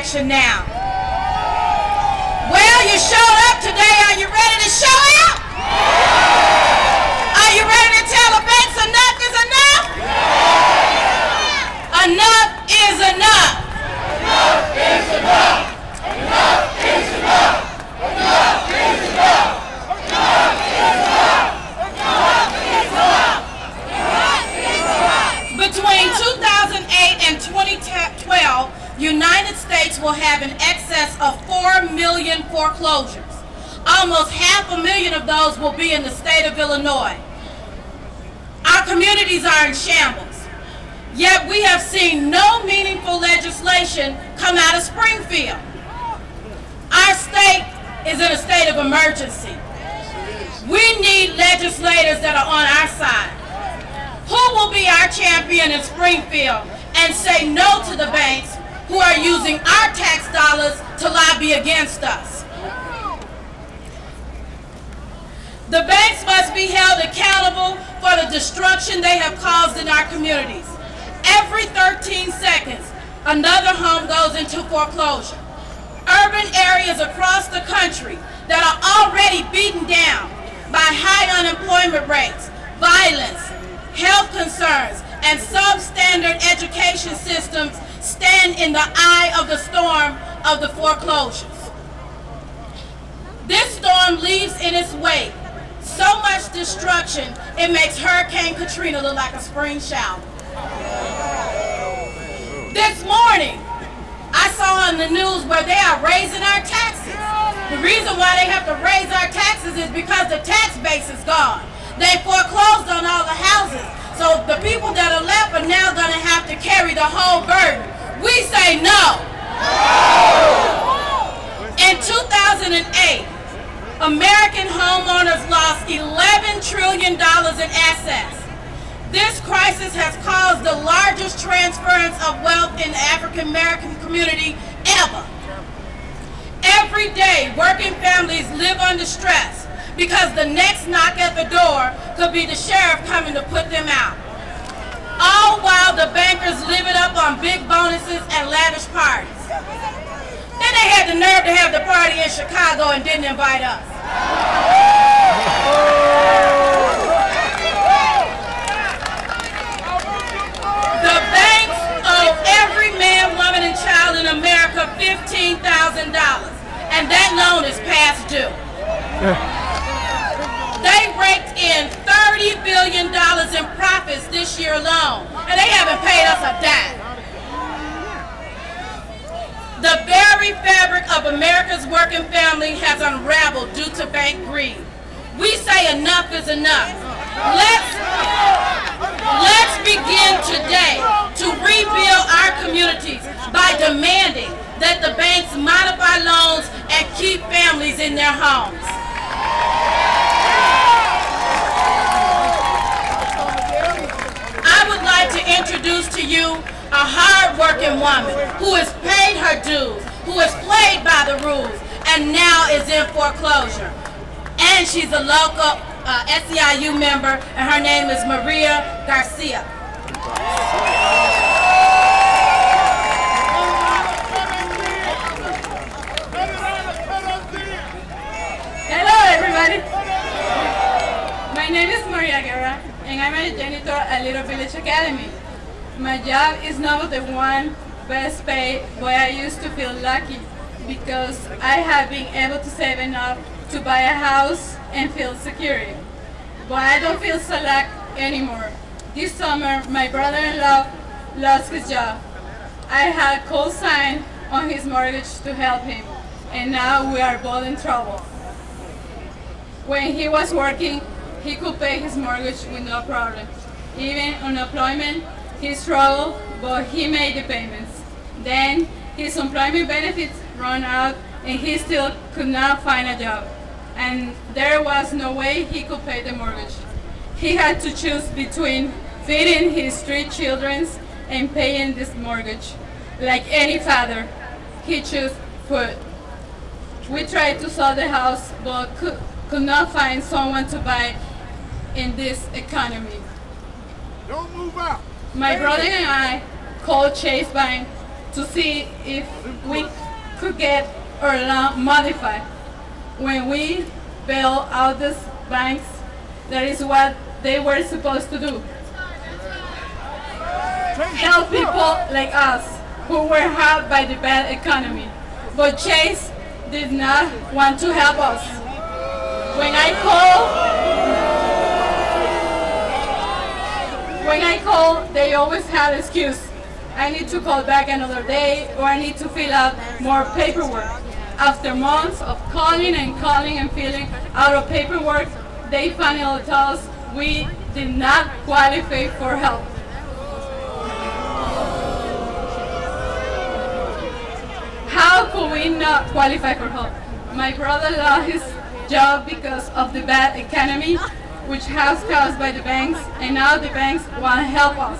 action now. Well, you showed up today. Are you ready to show out? Are you ready to tell the banks enough is enough? Enough is enough. Enough is enough. Enough is enough. Enough is enough. Enough is enough. Enough is enough. Enough is enough. Between 2008 and 2012, United States will have an excess of 4 million foreclosures. Almost 500,000 of those will be in the state of Illinois. Our communities are in shambles. Yet we have seen no meaningful legislation come out of Springfield. Our state is in a state of emergency. We need legislators that are on our side. Who will be our champion in Springfield and say no to the banks who are using our tax dollars to lobby against us? The banks must be held accountable for the destruction they have caused in our communities. Every 13 seconds, another home goes into foreclosure. Urban areas across the country that are already beaten down by high unemployment rates, violence, health concerns, and substandard education systems stand in the eye of the storm of the foreclosures. This storm leaves in its wake so much destruction, it makes Hurricane Katrina look like a spring shower. This morning, I saw on the news where they are raising our taxes. The reason why they have to raise our taxes is because the tax base is gone. They foreclosed on all the houses. So the people that are left are now going to have to carry the whole burden. We say no. In 2008, American homeowners lost $11 trillion in assets. This crisis has caused the largest transference of wealth in the African American community ever. Every day, working families live under stress because the next knock at the door could be the sheriff coming to put them out. All while the bankers live it up on big bonuses and lavish parties. Then they had the nerve to have the party in Chicago and didn't invite us. The banks owe every man, woman, and child in America $15,000, and that loan is past due. They raked in $30 billion in profits this year alone, and they haven't paid us a dime. The very fabric of America's working family has unraveled due to bank greed. We say enough is enough. Let's begin today to rebuild our communities by demanding that the banks modify loans and keep families in their homes. I would like to introduce to you a hard-working woman who has paid her dues, who has played by the rules, and now is in foreclosure. And she's a local SEIU member, and her name is Maria Garcia. Hello, everybody. My name is Maria Guerra, and I'm a janitor at Little Village Academy. My job is not the one best paid, but I used to feel lucky because I have been able to save enough to buy a house and feel security. But I don't feel so lucky anymore. This summer, my brother-in-law lost his job. I had co-signed on his mortgage to help him, and now we are both in trouble. When he was working, he could pay his mortgage with no problem. Even unemployment, he struggled, but he made the payments. Then his employment benefits ran out, and he still could not find a job. And there was no way he could pay the mortgage. He had to choose between feeding his 3 children and paying this mortgage. Like any father, he chose food. We tried to sell the house, but could not find someone to buy in this economy. Don't move out. My brother and I called Chase Bank to see if we could get our loan modified. When we bail out these banks, that is what they were supposed to do. Help people like us who were hurt by the bad economy. But Chase did not want to help us. When I called, they always had an excuse. I need to call back another day, or I need to fill out more paperwork. After months of calling and filling out of paperwork, they finally told us we did not qualify for help. How could we not qualify for help? My brother lost his job because of the bad economy, which was caused by the banks, and now the banks want to help us.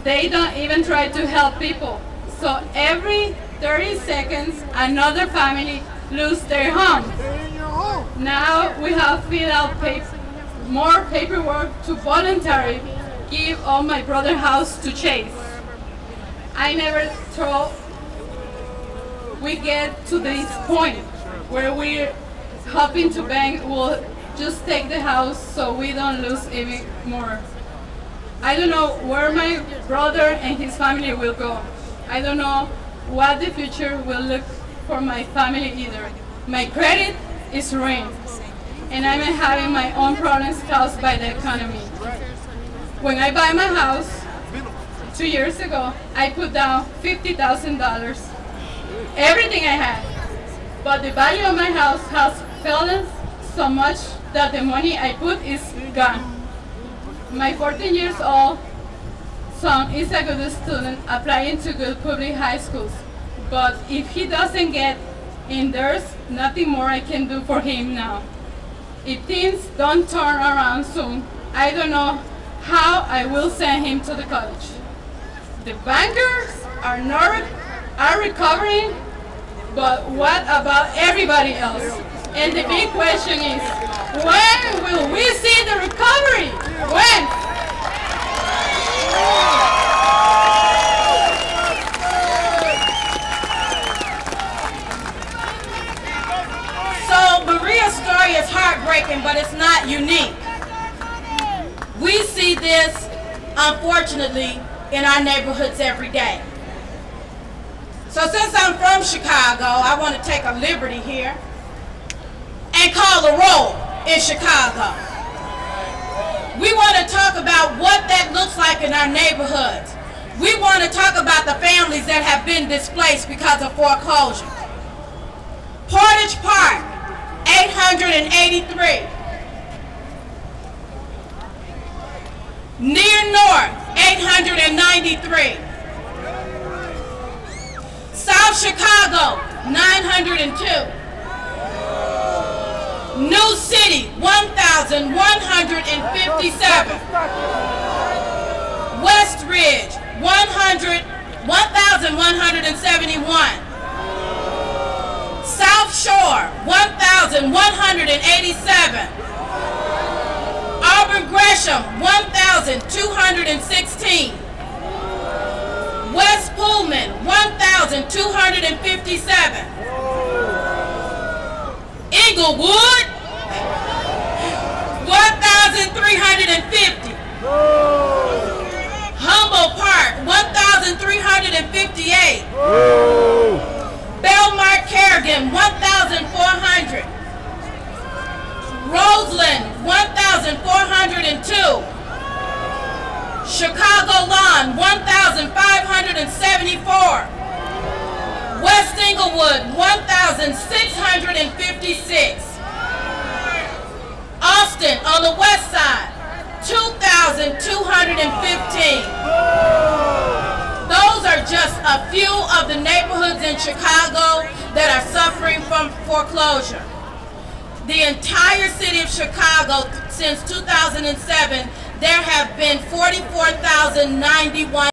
They don't even try to help people. So every 30 seconds, another family loses their home. Now we have filled out more paperwork to voluntarily give all my brother's house to Chase. I never thought we get to this point where we're hoping to bank will just take the house so we don't lose even more. I don't know where my brother and his family will go. I don't know what the future will look for my family either. My credit is ruined, and I'm having my own problems caused by the economy. When I buy my house 2 years ago, I put down $50,000, everything I had. But the value of my house has fallen so much that the money I put is gone. My 14 years old son is a good student applying to good public high schools. But if he doesn't get in, there's nothing more I can do for him now. If things don't turn around soon, I don't know how I will send him to the college. The bankers are recovering, but what about everybody else? And the big question is, when will we see the recovery? When? So Maria's story is heartbreaking, but it's not unique. We see this, unfortunately, in our neighborhoods every day. So since I'm from Chicago, I want to take a liberty here and call a roll in Chicago. We want to talk about what that looks like in our neighborhoods. We want to talk about the families that have been displaced because of foreclosure. Portage Park, 883. Near North, 893. South Chicago, 902. New City, 1,157. West Ridge, 1,171. South Shore, 1,187. Auburn Gresham, 1,216. West Pullman, 1,257. Inglewood, 1,350. Humboldt Park, 1,358. Belmar Kerrigan, 1,400. Roseland, 1,402. Chicago Lawn, 1,574. West Inglewood, 1,656. Austin on the west side, 2,215. Those are just a few of the neighborhoods in Chicago that are suffering from foreclosure. The entire city of Chicago, since 2007, there have been 44,091